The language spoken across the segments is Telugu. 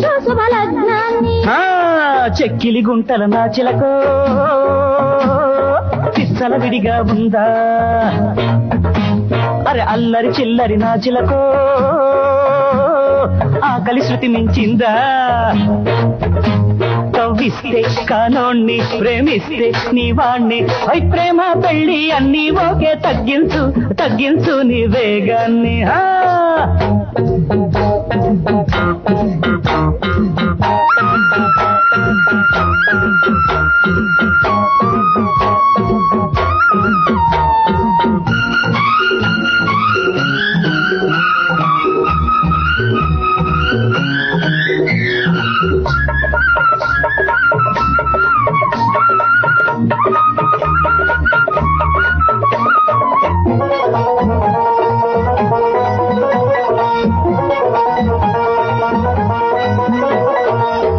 పెట్టించు శుభలగ్నాన్ని. చెక్కిలి గుంటల నా చిలకో పిచ్చల విడిగా ఉందా, అరే అల్లరి చిల్లరి నా చిలకో ఆకలి శృతి మించిందా. కవ్విస్తే కానోణ్ణి ప్రేమిస్తే నీ వాణ్ణి, అయి ప్రేమ పెళ్ళి అన్నీ ఓకే, తగ్గించు తగ్గించు నీ వేగాన్ని.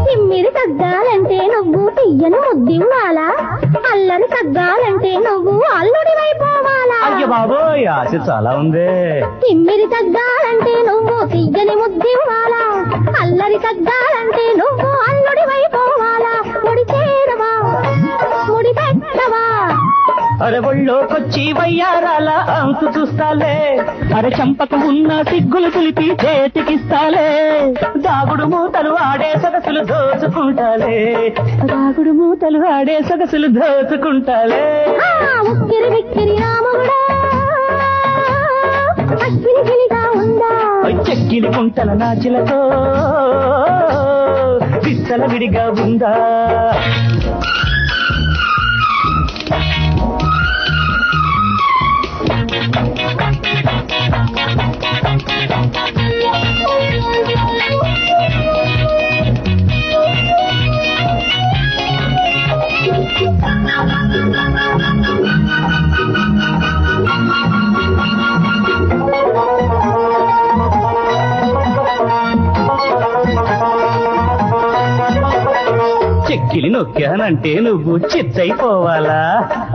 తిమ్మిరి తగ్గాలంటే నువ్వు తీయని ముద్దివ్వాలా, అల్లరి తగ్గాలంటే నువ్వు అల్లుడి వైపోవాలా. అయ్య బాబోయ్ ఆశ చాలా ఉంది. తిమ్మిరి తగ్గాలంటే నువ్వు తీయని ముద్దివ్వాలా, అల్లరి తగ్గాలంటే నువ్వు అల్లుడి వైపోవాలా. ముడి చేరవా ముడి పెట్టవా, అరే ఒళ్ళోకొచ్చి వయ్యారాల అంతు చూస్తాలే, అరే చంపకు ఉన్న సిగ్గులు తులిపి చేతికిస్తాలే. దాగుడు మూతలు ఆడే సొగసులు దోచుకుంటాలే, దాగుడు మూతలు ఆడే సొగసులు దోచుకుంటాలే. ఉక్కిరి విక్కిరి రాముడా అక్కిరి గిలిగా ఉందా. చెక్కిలి కుంటల నా చిలకో పిచ్చల విడిగా ఉందా. చెక్కిలి నొక్కానంటే నువ్వు చిత్తైపోవాలా,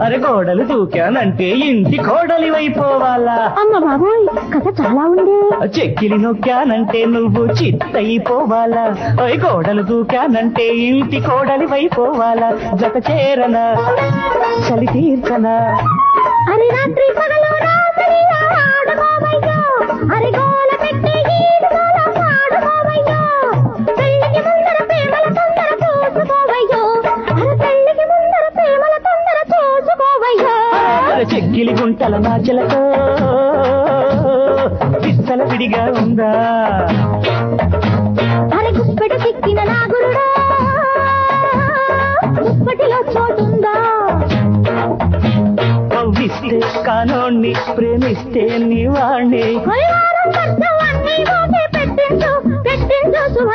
అరే గోడలు దూకానంటే ఇంటి కోడలివైపోవాలా. అమ్మ బాబోయ్ కథ చాలా ఉంది. చెక్కిలి నొక్కానంటే నువ్వు చిత్తైపోవాలా, అరే గోడలు దూకానంటే ఇంటి కోడలివైపోవాలా. జత చేరనా చలి తీర్చనా, అరే రాత్రి పగలు రాత్రిలా ఆడుకోవయ్యో, అరే గోల పెట్టి ఈడుగోల పాడుకోవయ్యో. పెళ్ళికి ముందర ప్రేమల తొందర చూసుకోవయ్యో, అరే పెళ్ళికి ముందర ప్రేమల తొందర చూసుకోవయ్యో. అరే చెక్కిలి గుంటల నా చిలకో పిచ్చల విడిగా ఉందా. అరే గుప్పెట చిక్కిన నాగురుడా గుప్పటిలో చోటుందా. కవ్విస్తే కానోణ్ణి ప్రేమిస్తే నీ వాణ్ణి, కొయ్యారం ఖర్చు అన్నీ ఓకే, పెట్టించు పెట్టించు శుభ